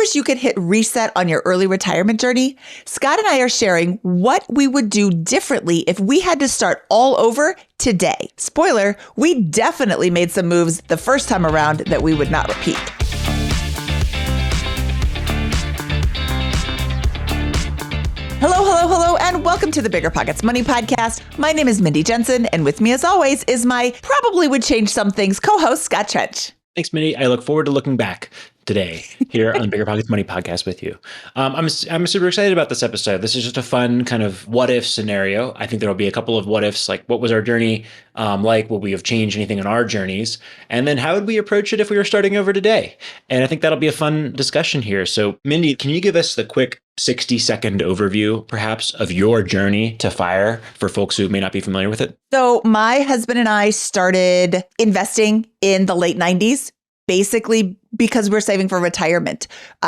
wish you could hit reset on your early retirement journey? Scott and I are sharing what we would do differently if we had to start all over today. Spoiler, we definitely made some moves the first time around that we would not repeat. Hello, and welcome to the BiggerPockets Money Podcast. My name is Mindy Jensen, and with me as always is my probably would change some things co-host, Scott Trench. Thanks, Mindy. I look forward to looking back today here on BiggerPockets Money Podcast with you. I'm super excited about this episode. This is just a fun kind of what if scenario. I think there will be a couple of what ifs, like what was our journey like? Would we have changed anything in our journeys? And then how would we approach it if we were starting over today? And I think that'll be a fun discussion here. So Mindy, can you give us the quick 60-second overview, perhaps, of your journey to FIRE for folks who may not be familiar with it? So my husband and I started investing in the late 90s, basically because we're saving for retirement.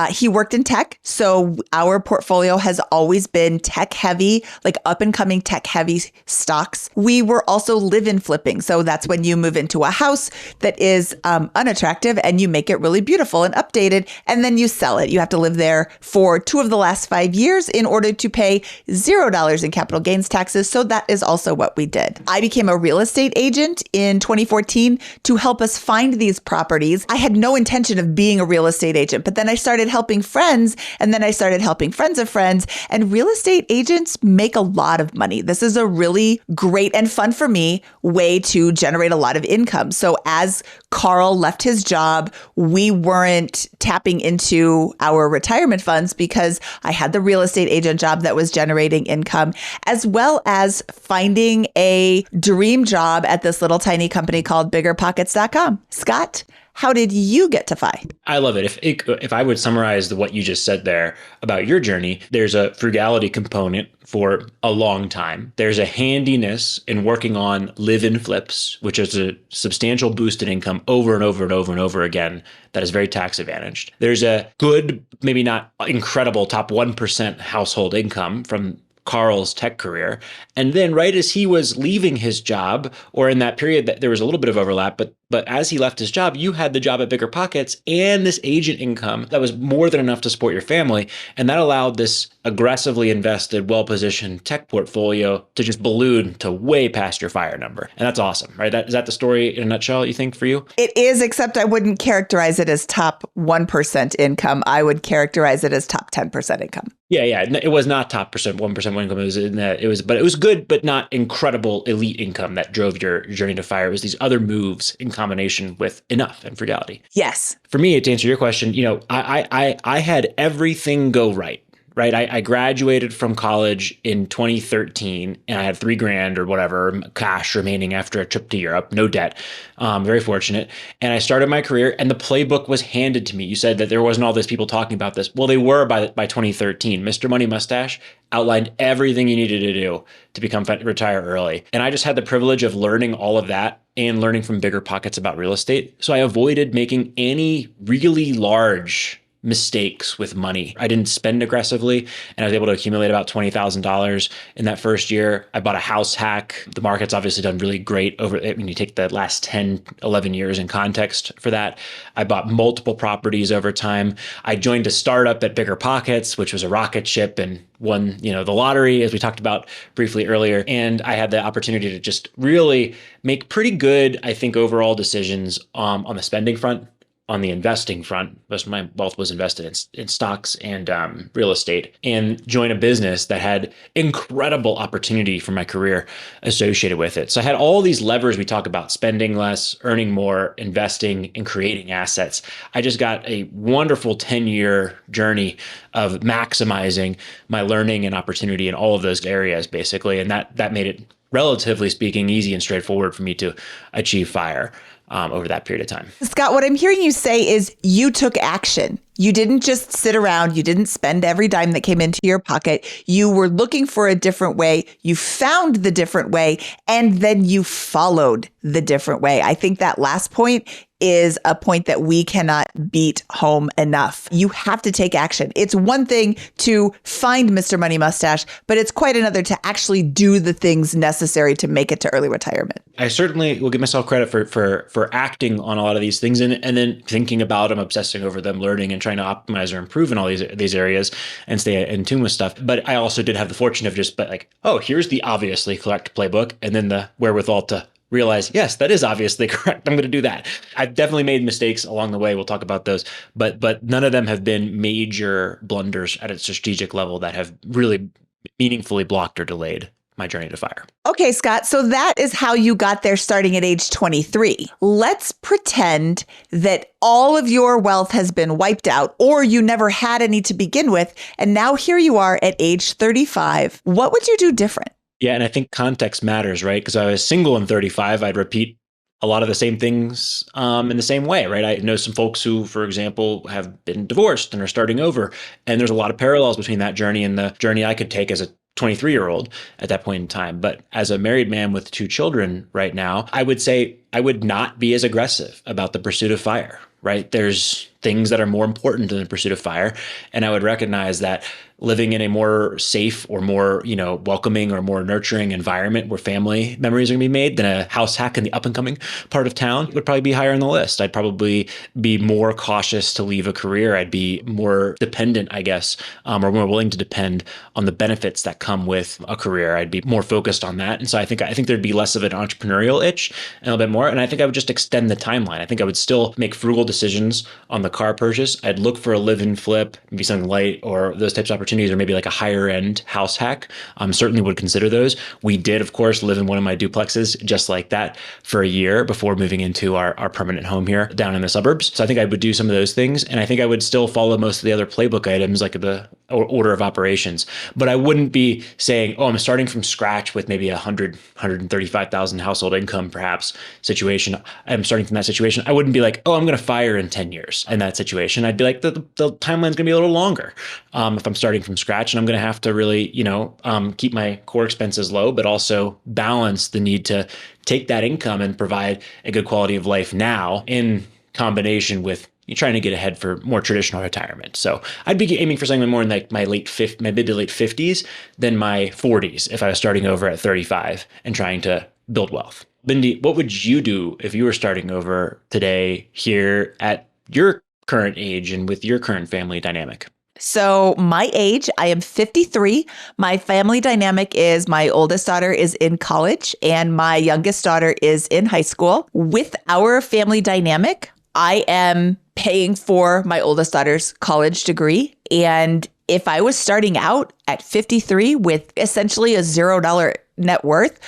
He worked in tech, so our portfolio has always been tech heavy, like up and coming tech heavy stocks. We were also live-in flipping. So that's when you move into a house that is unattractive and you make it really beautiful and updated, and then you sell it. You have to live there for 2 of the last 5 years in order to pay $0 in capital gains taxes. So that is also what we did. I became a real estate agent in 2014 to help us find these properties. I had no intention of being a real estate agent, but then I started helping friends, and then I started helping friends of friends, and real estate agents make a lot of money. This is a really great and fun for me way to generate a lot of income. So as Carl left his job, we weren't tapping into our retirement funds because I had the real estate agent job that was generating income, as well as finding a dream job at this little tiny company called BiggerPockets.com. Scott, how did you get to FI? I love it. If I would summarize what you just said there about your journey, there's a frugality component for a long time. There's a handiness in working on live-in flips, which is a substantial boost in income over and over and over and over again that is very tax advantaged. There's a good, maybe not incredible, top 1% household income from Carl's tech career. And then right as he was leaving his job, or in that period that there was a little bit of overlap, but as he left his job, you had the job at BiggerPockets and this agent income that was more than enough to support your family. And that allowed this aggressively invested, well-positioned tech portfolio to just balloon to way past your FIRE number. And that's awesome, right? Is that the story in a nutshell, you think, for you? It is, except I wouldn't characterize it as top 1% income. I would characterize it as top 10% income. Yeah. It was not top 1% income. It was good, but not incredible elite income that drove your journey to FIRE. It was these other moves in combination with enough and frugality. Yes. For me, to answer your question, I had everything go right. Right. I graduated from college in 2013 and I had $3,000 or whatever cash remaining after a trip to Europe, no debt. Very fortunate. And I started my career and the playbook was handed to me. You said that there wasn't all this people talking about this. Well, they were by 2013. Mr. Money Mustache outlined everything you needed to do to retire early. And I just had the privilege of learning all of that and learning from BiggerPockets about real estate. So I avoided making any really large mistakes with money. I didn't spend aggressively and I was able to accumulate about $20,000 in that first year. I bought a house hack. The market's obviously done really great when you take the last 10, 11 years in context for that. I bought multiple properties over time. I joined a startup at BiggerPockets, which was a rocket ship and won, the lottery, as we talked about briefly earlier. And I had the opportunity to just really make pretty good, I think, overall decisions on the spending front. On the investing front, most of my wealth was invested in stocks and real estate, and join a business that had incredible opportunity for my career associated with it. So I had all these levers we talk about: spending less, earning more, investing, and creating assets. I just got a wonderful 10-year journey of maximizing my learning and opportunity in all of those areas, basically. And that made it, relatively speaking, easy and straightforward for me to achieve FIRE over that period of time. Scott, what I'm hearing you say is you took action. You didn't just sit around. You didn't spend every dime that came into your pocket. You were looking for a different way. You found the different way, and then you followed the different way. I think that last point is a point that we cannot beat home enough. You have to take action. It's one thing to find Mr. Money Mustache, but it's quite another to actually do the things necessary to make it to early retirement. I certainly will give myself credit for acting on a lot of these things and then thinking about them, obsessing over them, learning and trying to optimize or improve in all these areas and stay in tune with stuff. But I also did have the fortune of just like, oh, here's the obviously correct playbook, and then the wherewithal to realize, yes, that is obviously correct. I'm going to do that. I've definitely made mistakes along the way. We'll talk about those, but none of them have been major blunders at a strategic level that have really meaningfully blocked or delayed my journey to FIRE. Okay, Scott. So that is how you got there starting at age 23. Let's pretend that all of your wealth has been wiped out or you never had any to begin with. And now here you are at age 35. What would you do different? Yeah. And I think context matters, right? Because I was single in 35. I'd repeat a lot of the same things in the same way, right? I know some folks who, for example, have been divorced and are starting over. And there's a lot of parallels between that journey and the journey I could take as a 23-year-old at that point in time. But as a married man with 2 children right now, I would say I would not be as aggressive about the pursuit of FIRE, right? There's things that are more important than the pursuit of FIRE. And I would recognize that living in a more safe or more, welcoming or more nurturing environment where family memories are going to be made than a house hack in the up and coming part of town would probably be higher on the list. I'd probably be more cautious to leave a career. I'd be more dependent, I guess, or more willing to depend on the benefits that come with a career. I'd be more focused on that. And so I think there'd be less of an entrepreneurial itch and a little bit more. And I think I would just extend the timeline. I think I would still make frugal decisions on the car purchase. I'd look for a live and flip, maybe something light or those types of opportunities, or maybe like a higher end house hack. Certainly would consider those. We did, of course, live in one of my duplexes just like that for a year before moving into our permanent home here down in the suburbs. So I think I would do some of those things. And I think I would still follow most of the other playbook items, like the order of operations. But I wouldn't be saying, oh, I'm starting from scratch with maybe 135,000 household income, perhaps situation. I'm starting from that situation. I wouldn't be like, oh, I'm going to FIRE in 10 years in that situation. I'd be like, the timeline's going to be a little longer if I'm starting from scratch, and I'm going to have to really, keep my core expenses low, but also balance the need to take that income and provide a good quality of life now in combination with you trying to get ahead for more traditional retirement. So I'd be aiming for something more in like my mid to late 50s than my 40s if I was starting over at 35 and trying to build wealth. Mindy, what would you do if you were starting over today here at your current age and with your current family dynamic? So my age, I am 53. My family dynamic is my oldest daughter is in college and my youngest daughter is in high school. With our family dynamic, I am paying for my oldest daughter's college degree. And if I was starting out at 53 with essentially a $0 net worth,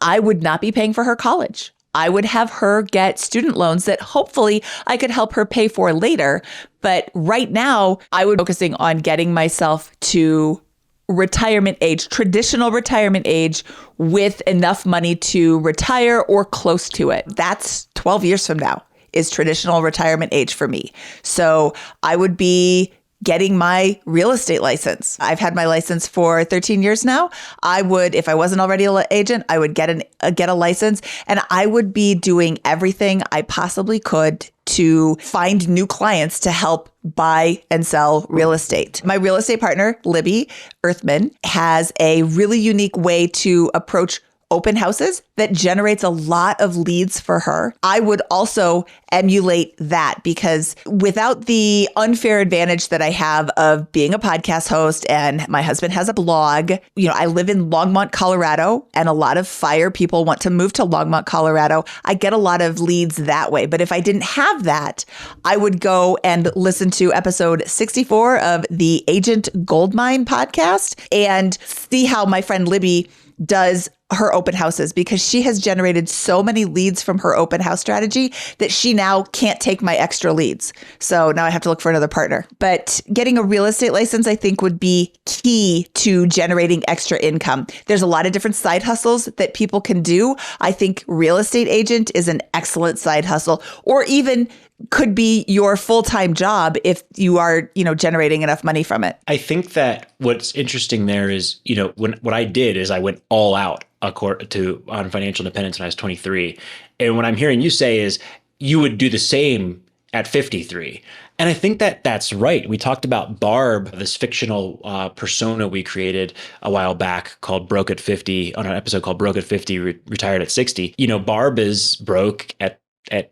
I would not be paying for her college. I would have her get student loans that hopefully I could help her pay for later. But right now, I would be focusing on getting myself to retirement age, traditional retirement age, with enough money to retire or close to it. That's 12 years from now is traditional retirement age for me. So I would be getting my real estate license. I've had my license for 13 years now. I would, if I wasn't already an agent, I would get a license, and I would be doing everything I possibly could to find new clients to help buy and sell real estate. My real estate partner, Libby Earthman, has a really unique way to approach open houses that generates a lot of leads for her. I would also emulate that because without the unfair advantage that I have of being a podcast host and my husband has a blog, I live in Longmont, Colorado, and a lot of FIRE people want to move to Longmont, Colorado. I get a lot of leads that way. But if I didn't have that, I would go and listen to episode 64 of the Agent Goldmine podcast and see how my friend Libby does her open houses, because she has generated so many leads from her open house strategy that she now can't take my extra leads. So now I have to look for another partner. But getting a real estate license, I think, would be key to generating extra income. There's a lot of different side hustles that people can do. I think real estate agent is an excellent side hustle, or even could be your full-time job if you are, generating enough money from it. I think that what's interesting there is, what I did is I went all out on financial independence when I was 23. And what I'm hearing you say is, you would do the same at 53. And I think that that's right. We talked about Barb, this fictional persona we created a while back called Broke at 50, on an episode called Broke at 50, Retired at 60. Barb is broke at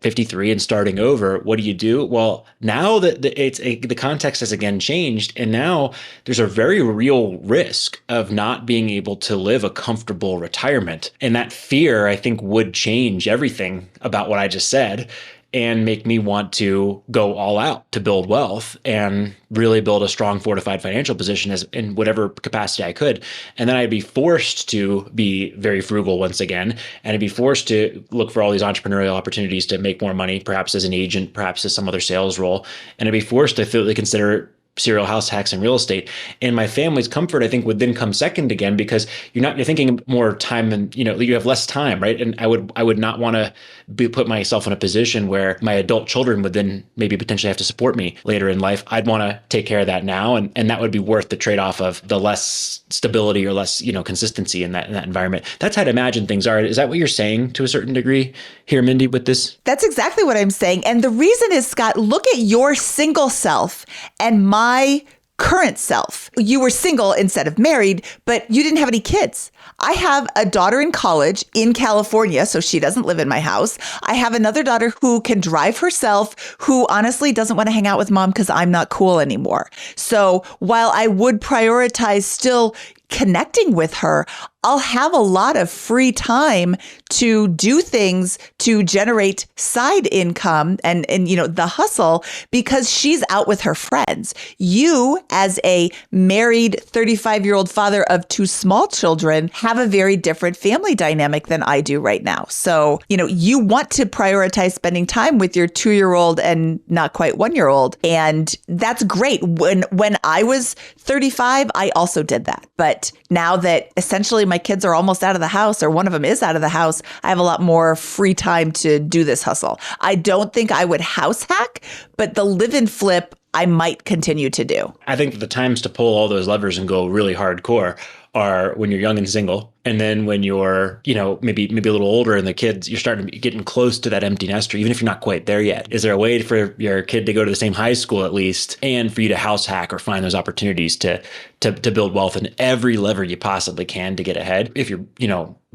53 and starting over. What do you do? Well, now that the context has again changed, and now there's a very real risk of not being able to live a comfortable retirement. And that fear, I think, would change everything about what I just said and make me want to go all out to build wealth and really build a strong, fortified financial position in whatever capacity I could. And then I'd be forced to be very frugal once again, and I'd be forced to look for all these entrepreneurial opportunities to make more money, perhaps as an agent, perhaps as some other sales role. And I'd be forced to thoroughly consider serial house hacks and real estate. And my family's comfort, I think, would then come second again, because you're thinking more time, and you have less time, right? And I would not want to put myself in a position where my adult children would then maybe potentially have to support me later in life. I'd want to take care of that now, and that would be worth the trade-off of the less stability or less consistency in that environment. That's how I'd imagine things are. Is that what you're saying to a certain degree here, Mindy, with this? That's exactly what I'm saying. And the reason is, Scott, look at your single self and my current self. You were single instead of married, but you didn't have any kids. I have a daughter in college in California, so she doesn't live in my house. I have another daughter who can drive herself, who honestly doesn't want to hang out with mom because I'm not cool anymore. So while I would prioritize still connecting with her, I'll have a lot of free time to do things to generate side income and the hustle, because she's out with her friends. You, as a married 35-year-old father of two small children, have a very different family dynamic than I do right now. So, you want to prioritize spending time with your 2-year-old and not quite 1-year-old. And that's great. When I was 35, I also did that. But now that essentially my kids are almost out of the house, or one of them is out of the house, I have a lot more free time to do this hustle. I don't think I would house hack, but the live and flip, I might continue to do. I think the times to pull all those levers and go really hardcore are when you're young and single. And then when you're, maybe a little older and the kids, you're starting to be getting close to that empty nester, even if you're not quite there yet. Is there a way for your kid to go to the same high school at least, and for you to house hack or find those opportunities to build wealth in every lever you possibly can to get ahead? If you're,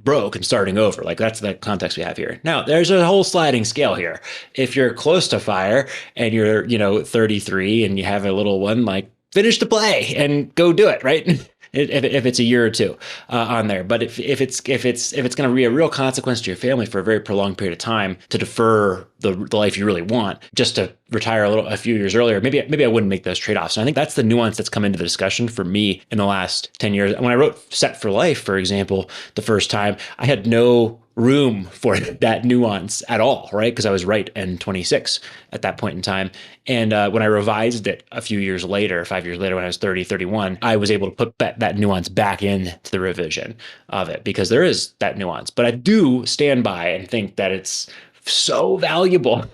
broke and starting over, like that's the context we have here. Now, there's a whole sliding scale here. If you're close to fire and you're, 33 and you have a little one, like finish the play and go do it, right? If it's a year or two on there. But if it's going to be a real consequence to your family for a very prolonged period of time, to defer the life you really want just to retire a few years earlier, maybe I wouldn't make those trade-offs. And I think that's the nuance that's come into the discussion for me in the last 10 years. When I wrote Set for Life, for example, the first time, I had no room for that nuance at all, right? Because I was right and 26 at that point in time. And when I revised it a few years later, 5 years later, when I was 30, 31, I was able to put that nuance back into the revision of it, because there is that nuance. But I do stand by and think that it's so valuable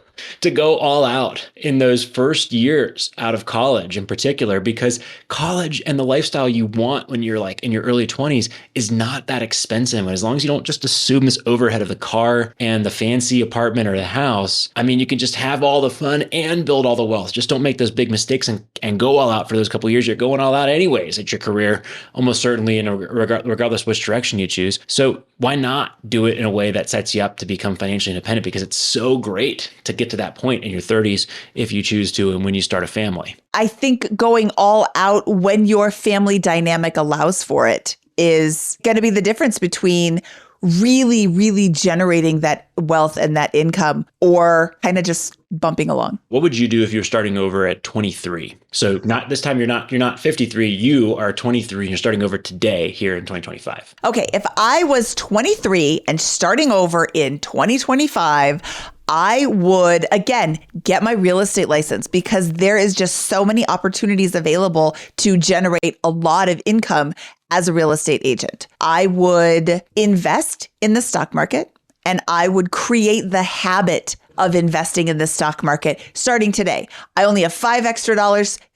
to go all out in those first years out of college in particular, because college and the lifestyle you want when you're like in your early 20s is not that expensive. And as long as you don't just assume this overhead of the car and the fancy apartment or the house, I mean, you can just have all the fun and build all the wealth. Just don't make those big mistakes and go all out for those couple of years. You're going all out anyways at your career, almost certainly, regardless which direction you choose. So why not do it in a way that sets you up to become financially independent? Because it's so great to get to that point in your 30s if you choose to, and when you start a family. I think going all out when your family dynamic allows for it is going to be the difference between really, really generating that wealth and that income, or kind of just bumping along. What would you do if you were starting over at 23? So not this time, you're not 53, you are 23 and you're starting over today here in 2025. Okay, if I was 23 and starting over in 2025, I would, again, get my real estate license, because there is just so many opportunities available to generate a lot of income as a real estate agent. I would invest in the stock market, and I would create the habit of investing in the stock market starting today. I only have $5 extra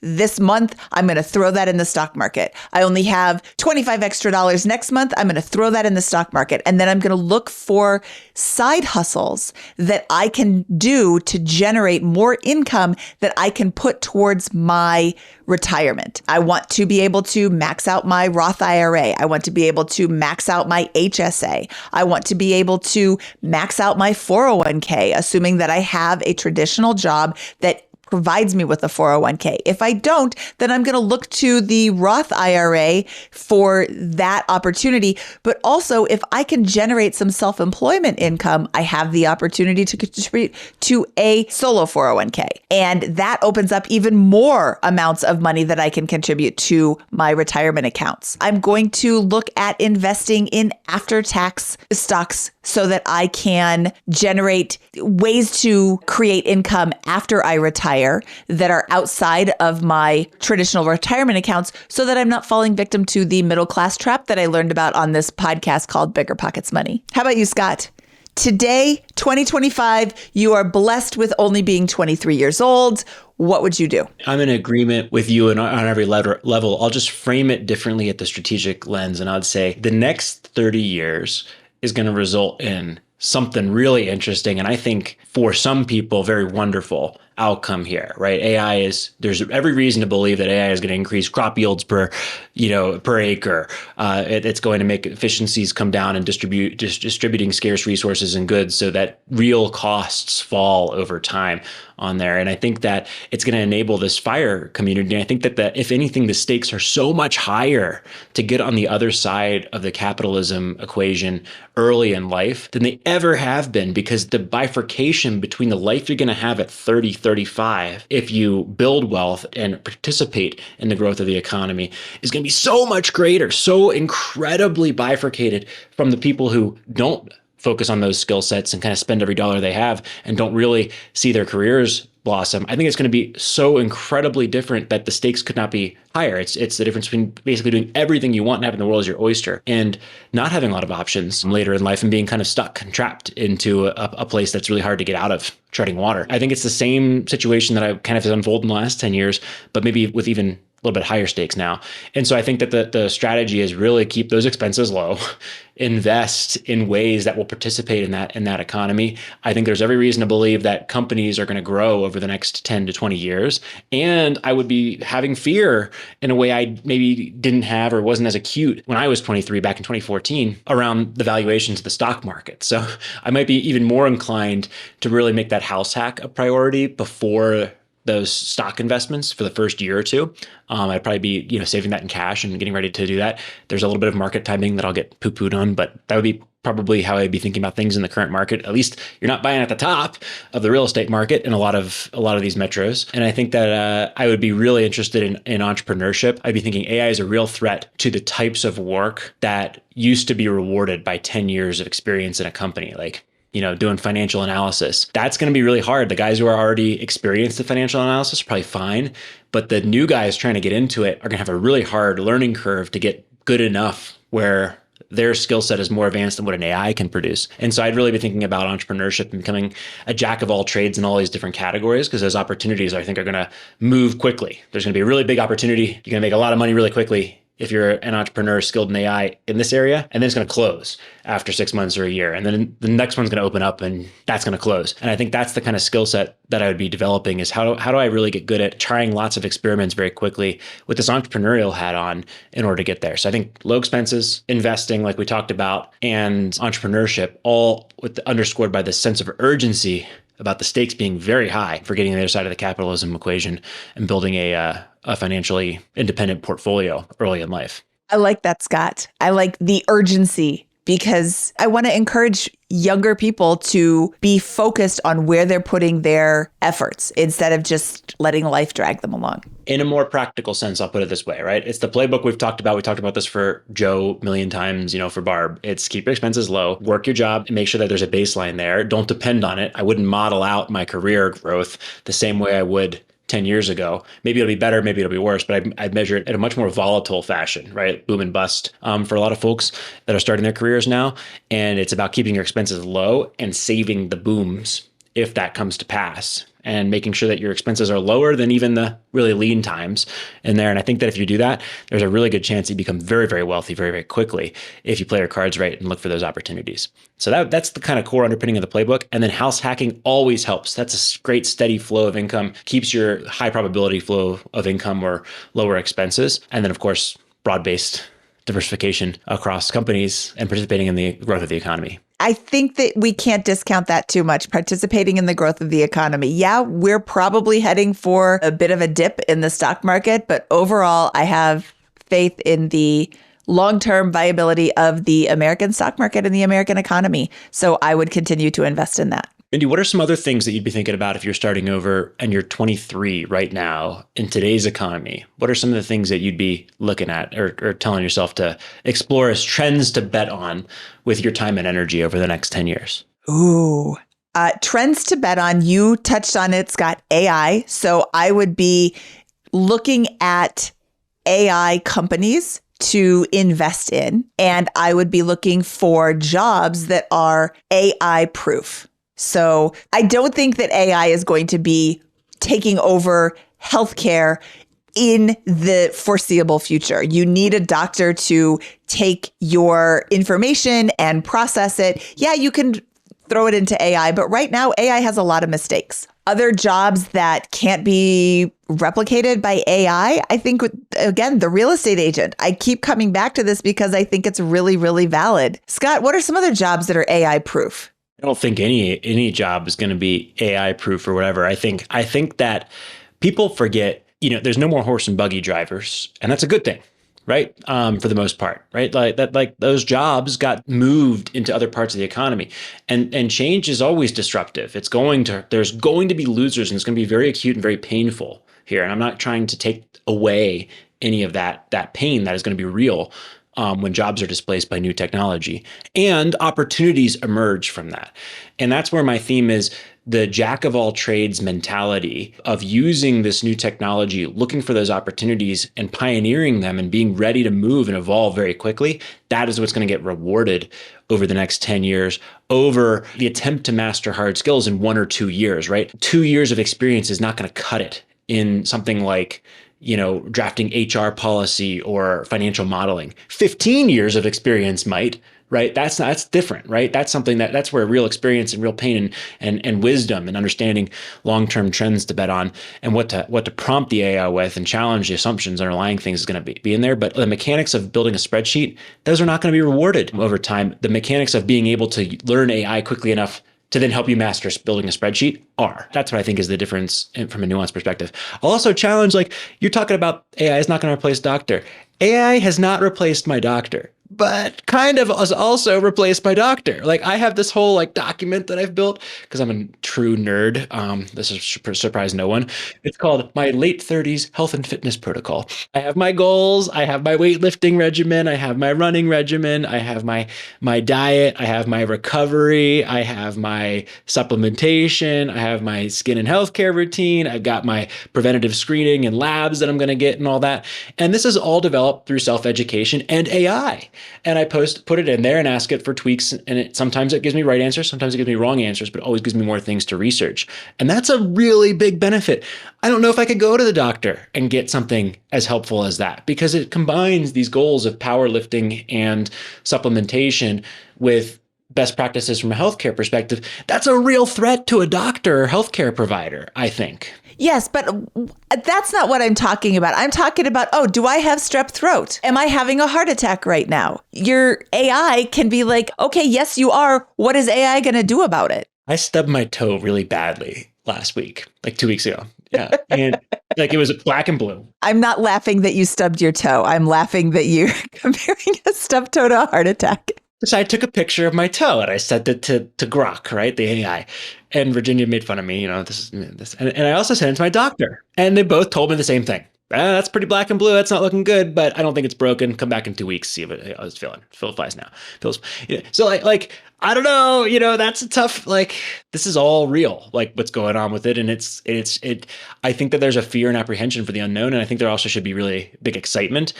this month. I'm going to throw that in the stock market. I only have $25 extra next month. I'm going to throw that in the stock market. And then I'm going to look for side hustles that I can do to generate more income that I can put towards my retirement. I want to be able to max out my Roth IRA. I want to be able to max out my HSA. I want to be able to max out my 401k, assuming that I have a traditional job that provides me with a 401k. If I don't, then I'm going to look to the Roth IRA for that opportunity. But also, if I can generate some self-employment income, I have the opportunity to contribute to a solo 401k. And that opens up even more amounts of money that I can contribute to my retirement accounts. I'm going to look at investing in after-tax stocks so that I can generate ways to create income after I retire that are outside of my traditional retirement accounts so that I'm not falling victim to the middle class trap that I learned about on this podcast called BiggerPockets Money. How about you, Scott? Today, 2025, you are blessed with only being 23 years old. What would you do? I'm in agreement with you on every level. I'll just frame it differently at the strategic lens. And I'd say the next 30 years is going to result in something really interesting. And I think for some people, very wonderful outcome here, right? There's every reason to believe that AI is going to increase crop yields per acre. It's going to make efficiencies come down and distributing scarce resources and goods so that real costs fall over time on there. And I think that it's going to enable this FIRE community. And I think that if anything, the stakes are so much higher to get on the other side of the capitalism equation early in life than they ever have been, because the bifurcation between the life you're going to have at 30, 35, if you build wealth and participate in the growth of the economy, is going to be so much greater, so incredibly bifurcated from the people who don't focus on those skill sets and kind of spend every dollar they have and don't really see their careers blossom. I think it's going to be so incredibly different that the stakes could not be higher. It's the difference between basically doing everything you want and having the world as your oyster and not having a lot of options later in life and being kind of stuck and trapped into a place that's really hard to get out of, treading water. I think it's the same situation that I kind of has unfolded in the last 10 years, but maybe with even a little bit higher stakes now. And so I think that the strategy is really keep those expenses low, invest in ways that will participate in that economy. I think there's every reason to believe that companies are going to grow over the next 10 to 20 years. And I would be having fear in a way I maybe didn't have or wasn't as acute when I was 23 back in 2014 around the valuations of the stock market. So I might be even more inclined to really make that house hack a priority before those stock investments for the first year or two. I'd probably be, saving that in cash and getting ready to do that. There's a little bit of market timing that I'll get poo-pooed on, but that would be probably how I'd be thinking about things in the current market. At least you're not buying at the top of the real estate market in a lot of these metros. And I think that I would be really interested in entrepreneurship. I'd be thinking AI is a real threat to the types of work that used to be rewarded by 10 years of experience in a company, like doing financial analysis. That's going to be really hard. The guys who are already experienced in financial analysis are probably fine, but the new guys trying to get into it are going to have a really hard learning curve to get good enough where their skill set is more advanced than what an AI can produce. And so I'd really be thinking about entrepreneurship and becoming a jack of all trades in all these different categories, because those opportunities I think are going to move quickly. There's going to be a really big opportunity. You're going to make a lot of money really quickly if you're an entrepreneur skilled in AI in this area, and then it's going to close after 6 months or a year. And then the next one's going to open up and that's going to close. And I think that's the kind of skill set that I would be developing is how do I really get good at trying lots of experiments very quickly with this entrepreneurial hat on in order to get there. So I think low expenses, investing like we talked about, and entrepreneurship, all underscored by this sense of urgency about the stakes being very high for getting on the other side of the capitalism equation and building a financially independent portfolio early in life. I like that, Scott. I like the urgency because I want to encourage younger people to be focused on where they're putting their efforts instead of just letting life drag them along. In a more practical sense, I'll put it this way, right? It's the playbook we've talked about. We talked about this for Joe a million times, for Barb. It's keep your expenses low, work your job, and make sure that there's a baseline there. Don't depend on it. I wouldn't model out my career growth the same way I would 10 years ago. Maybe it'll be better, maybe it'll be worse, but I'd measure it in a much more volatile fashion, right? Boom and bust for a lot of folks that are starting their careers now. And it's about keeping your expenses low and saving the booms if that comes to pass, and making sure that your expenses are lower than even the really lean times in there. And I think that if you do that, there's a really good chance you become very, very wealthy very, very quickly if you play your cards right and look for those opportunities. So that's the kind of core underpinning of the playbook. And then house hacking always helps. That's a great steady flow of income, keeps your high probability flow of income or lower expenses. And then, of course, broad-based diversification across companies and participating in the growth of the economy. I think that we can't discount that too much, participating in the growth of the economy. Yeah, we're probably heading for a bit of a dip in the stock market, but overall, I have faith in the long-term viability of the American stock market and the American economy. So I would continue to invest in that. Mindy, what are some other things that you'd be thinking about if you're starting over and you're 23 right now in today's economy? What are some of the things that you'd be looking at or telling yourself to explore as trends to bet on with your time and energy over the next 10 years? Ooh, trends to bet on. You touched on it, Scott, AI. So I would be looking at AI companies to invest in, and I would be looking for jobs that are AI proof. So I don't think that AI is going to be taking over healthcare in the foreseeable future. You need a doctor to take your information and process it. Yeah, you can throw it into AI, but right now AI has a lot of mistakes. Other jobs that can't be replicated by AI, I think, again, the real estate agent. I keep coming back to this because I think it's really, really valid. Scott, what are some other jobs that are AI proof? I don't think any job is going to be AI proof or whatever. I think that people forget, there's no more horse and buggy drivers, and that's a good thing, right? For the most part, right? Like those jobs got moved into other parts of the economy, and change is always disruptive. There's going to be losers, and it's going to be very acute and very painful here. And I'm not trying to take away any of that pain that is going to be real. When jobs are displaced by new technology, and opportunities emerge from that. And that's where my theme is the jack of all trades mentality of using this new technology, looking for those opportunities and pioneering them and being ready to move and evolve very quickly. That is what's going to get rewarded over the next 10 years over the attempt to master hard skills in 1 or 2 years, right? 2 years of experience is not going to cut it in something like drafting HR policy or financial modeling. 15 years of experience might, right? That's different, right? That's something that's where real experience and real pain and wisdom and understanding long-term trends to bet on and what to prompt the AI with and challenge the assumptions underlying things is going to be in there. But the mechanics of building a spreadsheet, those are not going to be rewarded over time. The mechanics of being able to learn AI quickly enough to then help you master building a spreadsheet are. That's what I think is the difference from a nuanced perspective. I'll also challenge, you're talking about AI is not going to replace doctor. AI has not replaced my doctor, but kind of has also replaced my doctor. I have this whole document that I've built because I'm a true nerd. This is surprise no one. It's called my late 30s health and fitness protocol. I have my goals. I have my weightlifting regimen. I have my running regimen. I have my diet. I have my recovery. I have my supplementation. I have my skin and healthcare routine. I've got my preventative screening and labs that I'm going to get and all that. And this is all developed through self-education and AI. And I put it in there and ask it for tweaks. And sometimes it gives me right answers. Sometimes it gives me wrong answers, but it always gives me more things to research. And that's a really big benefit. I don't know if I could go to the doctor and get something as helpful as that because it combines these goals of powerlifting and supplementation with best practices from a healthcare perspective. That's a real threat to a doctor or healthcare provider, I think. Yes, but that's not what I'm talking about. I'm talking about, do I have strep throat? Am I having a heart attack right now? Your AI can be like, okay, yes, you are. What is AI going to do about it? I stubbed my toe really badly last week, 2 weeks ago. Yeah. And it was black and blue. I'm not laughing that you stubbed your toe. I'm laughing that you're comparing a stubbed toe to a heart attack. So I took a picture of my toe and I sent it to Grok, right? The AI. And Virginia made fun of me, this. And I also sent it to my doctor. And they both told me the same thing. That's pretty black and blue. That's not looking good, but I don't think it's broken. Come back in 2 weeks, see if I was feeling. Phil flies now. So I don't know, that's a tough, this is all real, what's going on with it. And I think that there's a fear and apprehension for the unknown. And I think there also should be really big excitement.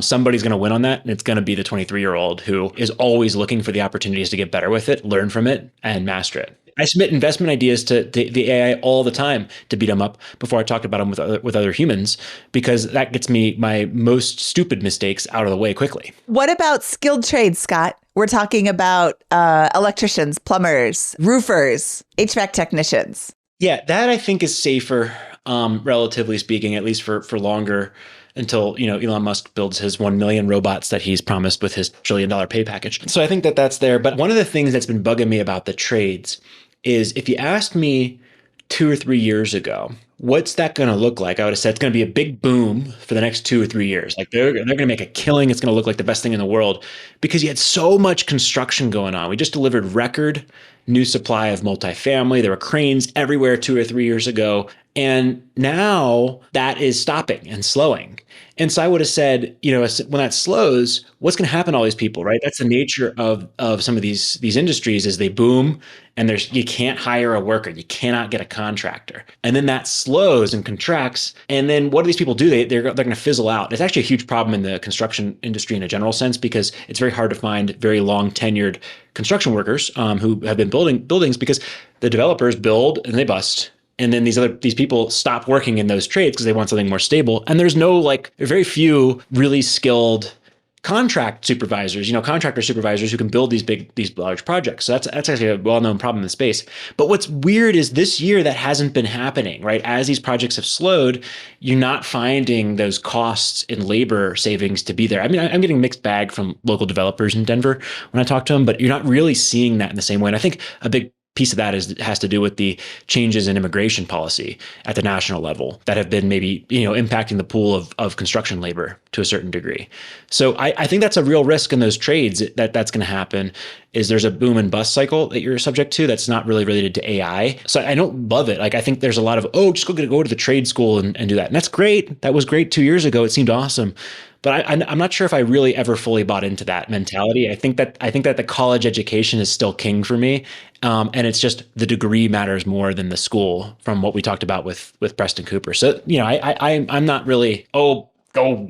Somebody's going to win on that. And it's going to be the 23-year-old who is always looking for the opportunities to get better with it, learn from it, and master it. I submit investment ideas to the AI all the time to beat them up before I talk about them with other humans, because that gets me my most stupid mistakes out of the way quickly. What about skilled trades, Scott? We're talking about electricians, plumbers, roofers, HVAC technicians. Yeah, that I think is safer, relatively speaking, at least for longer, until Elon Musk builds his 1 million robots that he's promised with his $1 trillion pay package. So I think that that's there. But one of the things that's been bugging me about the trades is, if you asked me 2 or 3 years ago, what's that going to look like? I would have said it's going to be a big boom for the next 2 or 3 years. Like they're going to make a killing. It's going to look like the best thing in the world, because you had so much construction going on. We just delivered record new supply of multifamily. There were cranes everywhere 2 or 3 years ago. And now that is stopping and slowing. And so I would have said, when that slows, what's going to happen to all these people, right? That's the nature of some of these industries, is they boom and you can't hire a worker. You cannot get a contractor. And then that slows and contracts. And then what do these people do? They're going to fizzle out. It's actually a huge problem in the construction industry in a general sense, because it's very hard to find very long tenured construction workers who have been building buildings, because the developers build and they bust. And then these people stop working in those trades because they want something more stable. And there's very few really skilled contractor supervisors who can build these large projects. So that's actually a well-known problem in the space. But what's weird is this year that hasn't been happening, right? As these projects have slowed, you're not finding those costs in labor savings to be there. I mean, I'm getting mixed bag from local developers in Denver when I talk to them, but you're not really seeing that in the same way. And I think a big piece of that has to do with the changes in immigration policy at the national level that have been maybe impacting the pool of construction labor to a certain degree. So I think that's a real risk in those trades that's going to happen. Is there's a boom and bust cycle that you're subject to that's not really related to AI. So I don't love it. Like, I think there's a lot of, just go to the trade school and do that. And that's great. That was great 2 years ago. It seemed awesome. But I'm not sure if I really ever fully bought into that mentality. I think that the college education is still king for me. And it's just the degree matters more than the school, from what we talked about with Preston Cooper. So, I'm not really, go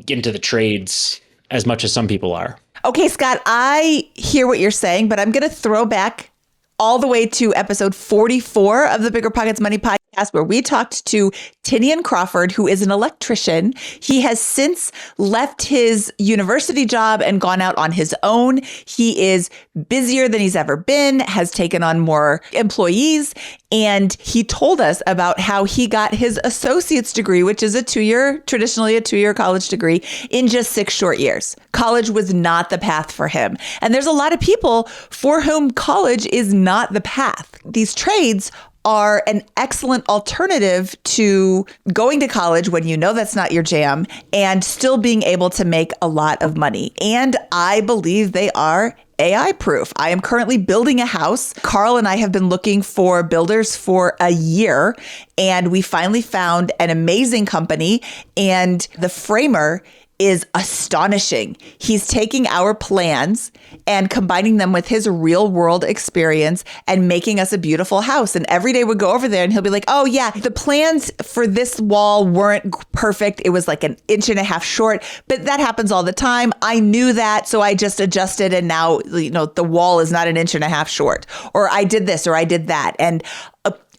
into the trades as much as some people are. Okay, Scott, I hear what you're saying, but I'm going to throw back all the way to episode 44 of the BiggerPockets Money Podcast, where we talked to Tinian Crawford, who is an electrician. He has since left his university job and gone out on his own. He is busier than he's ever been, has taken on more employees, and he told us about how he got his associate's degree, which is traditionally a 2-year college degree, in just 6 short years. College was not the path for him. And there's a lot of people for whom college is not the path. These trades are an excellent alternative to going to college when you know that's not your jam, and still being able to make a lot of money. And I believe they are AI proof. I am currently building a house. Carl and I have been looking for builders for a year, and we finally found an amazing company, and the framer is astonishing. He's taking our plans and combining them with his real world experience and making us a beautiful house. And every day we go over there and he'll be like, oh yeah, the plans for this wall weren't perfect. It was like 1.5 inches short, but that happens all the time. I knew that, so I just adjusted, and now, the wall is not 1.5 inches short, or I did this, or I did that. And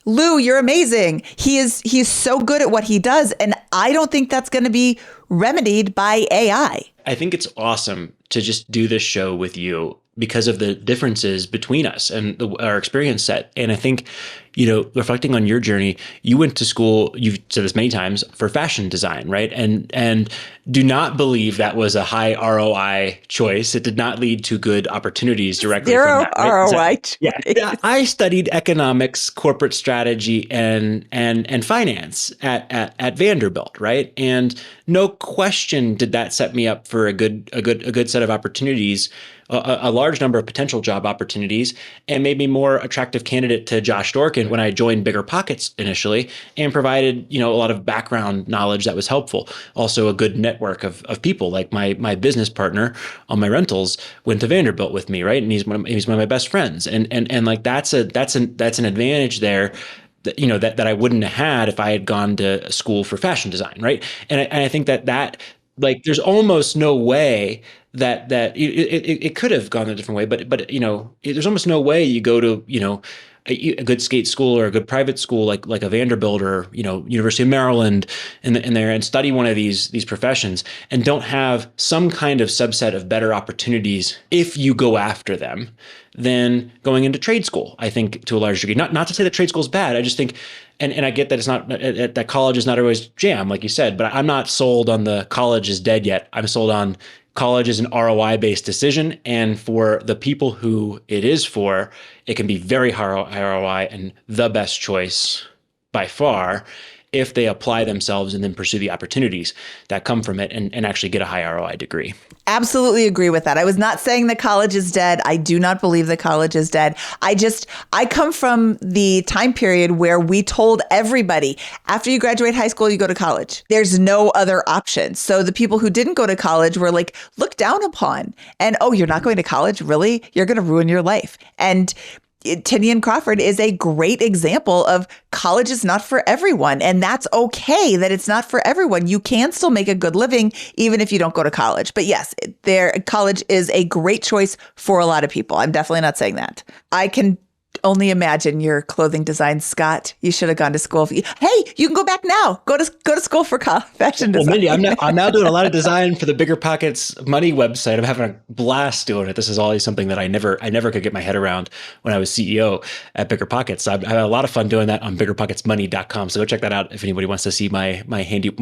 Lou, you're amazing. He's so good at what he does. And I don't think that's going to be remedied by AI. I think it's awesome to just do this show with you because of the differences between us and our experience set. And I think, reflecting on your journey, you went to school, you've said this many times, for fashion design, right? And do not believe that was a high ROI choice. It did not lead to good opportunities directly from that. Right? ROI choice. Yeah. I studied economics, corporate strategy, and finance at Vanderbilt, right? And no question did that set me up for a good set of opportunities, a large number of potential job opportunities, and made me more attractive candidate to Josh Dorkin when I joined BiggerPockets initially, and provided, a lot of background knowledge that was helpful. Also a good network of people. Like my business partner on my rentals went to Vanderbilt with me, right? And he's one of my best friends. And like that's an advantage there that I wouldn't have had if I had gone to school for fashion design, right? And I think that like there's almost no way that it could have gone a different way, but there's almost no way you go to a good skate school or a good private school like a Vanderbilt or University of Maryland in there and study one of these professions and don't have some kind of subset of better opportunities if you go after them than going into trade school, I think, to a large degree. Not to say that trade school is bad. I just think, and I get that it's not that college is not always jam, like you said, but I'm not sold on the college is dead yet. I'm sold on college is an ROI-based decision. And for the people who it is for, it can be very high ROI and the best choice by far if they apply themselves and then pursue the opportunities that come from it and actually get a high ROI degree. Absolutely agree with that. I was not saying that college is dead. I do not believe that college is dead. I come from the time period where we told everybody, after you graduate high school, you go to college. There's no other option. So the people who didn't go to college were like looked down upon. And, oh, you're not going to college? Really? You're going to ruin your life. And Tinian Crawford is a great example of college is not for everyone. And that's okay that it's not for everyone. You can still make a good living even if you don't go to college. But yes, college is a great choice for a lot of people. I'm definitely not saying that. I can only imagine your clothing design, Scott. You should have gone to school. Hey, you can go back now. Go to school for fashion design. Well, Mindy, I'm now doing a lot of design for the BiggerPockets Money website. I'm having a blast doing it. This is always something that I never could get my head around when I was CEO at BiggerPockets. I had a lot of fun doing that on BiggerPocketsMoney.com. So go check that out if anybody wants to see my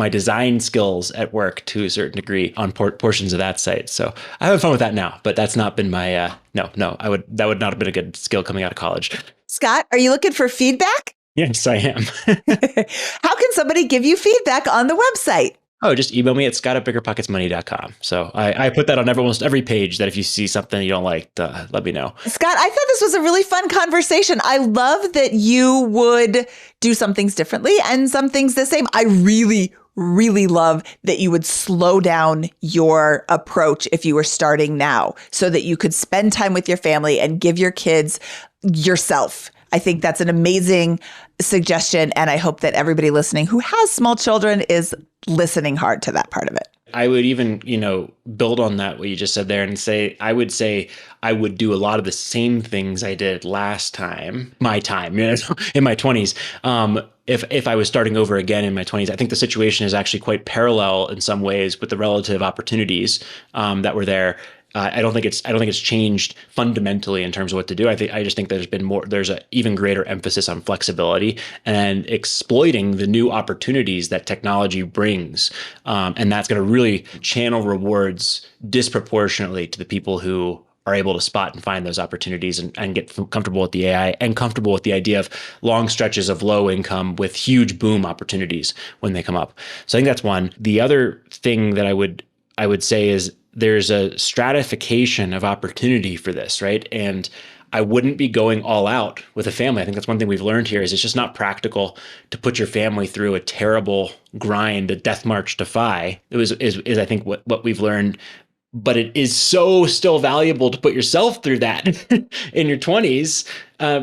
design skills at work to a certain degree on portions of that site. So I have fun with that now, but that's not been my that would not have been a good skill coming out of college. Scott, are you looking for feedback? Yes, I am. How can somebody give you feedback on the website? Oh, just email me at scott@biggerpocketsmoney.com. So I put that on almost every page that if you see something you don't like, let me know. Scott, I thought this was a really fun conversation. I love that you would do some things differently and some things the same. I really love that you would slow down your approach if you were starting now so that you could spend time with your family and give your kids yourself. I think that's an amazing suggestion. And I hope that everybody listening who has small children is listening hard to that part of it. I would even, build on that, what you just said there and I would do a lot of the same things I did last time, in my 20s. If I was starting over again in my 20s, I think the situation is actually quite parallel in some ways with the relative opportunities that were there. I don't think it's changed fundamentally in terms of what to do. I just think there's an even greater emphasis on flexibility and exploiting the new opportunities that technology brings. And that's going to really channel rewards disproportionately to the people who are able to spot and find those opportunities and get comfortable with the AI and comfortable with the idea of long stretches of low income with huge boom opportunities when they come up. So I think that's one. The other thing that I would say is there's a stratification of opportunity for this, right? And I wouldn't be going all out with a family. I think that's one thing we've learned here is it's just not practical to put your family through a terrible grind, a death march to FI. Is I think what we've learned. But it is so still valuable to put yourself through that in your 20s,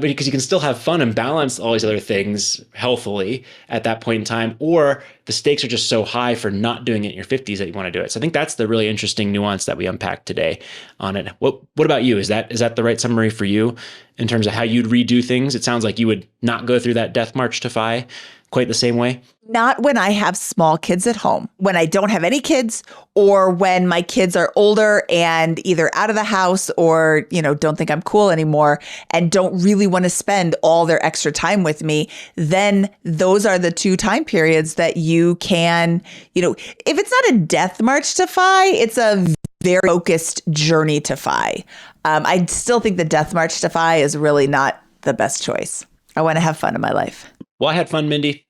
because you can still have fun and balance all these other things healthily at that point in time, or the stakes are just so high for not doing it in your 50s that you want to do it. So I think that's the really interesting nuance that we unpacked today on it. What about you? Is that the right summary for you in terms of how you'd redo things? It sounds like you would not go through that death march to FI quite the same way. Not when I have small kids at home. When I don't have any kids, or when my kids are older and either out of the house or, don't think I'm cool anymore and don't really want to spend all their extra time with me, then those are the two time periods that you can, if it's not a death march to FI, it's a very focused journey to FI. I still think the death march to FI is really not the best choice. I want to have fun in my life. Well, I had fun, Mindy.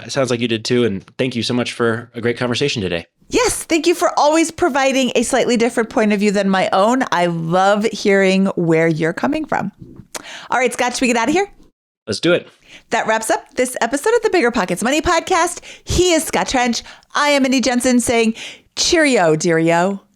Sounds like you did too. And thank you so much for a great conversation today. Yes. Thank you for always providing a slightly different point of view than my own. I love hearing where you're coming from. All right, Scott, should we get out of here? Let's do it. That wraps up this episode of the BiggerPockets Money Podcast. He is Scott Trench. I am Mindy Jensen saying cheerio, deario.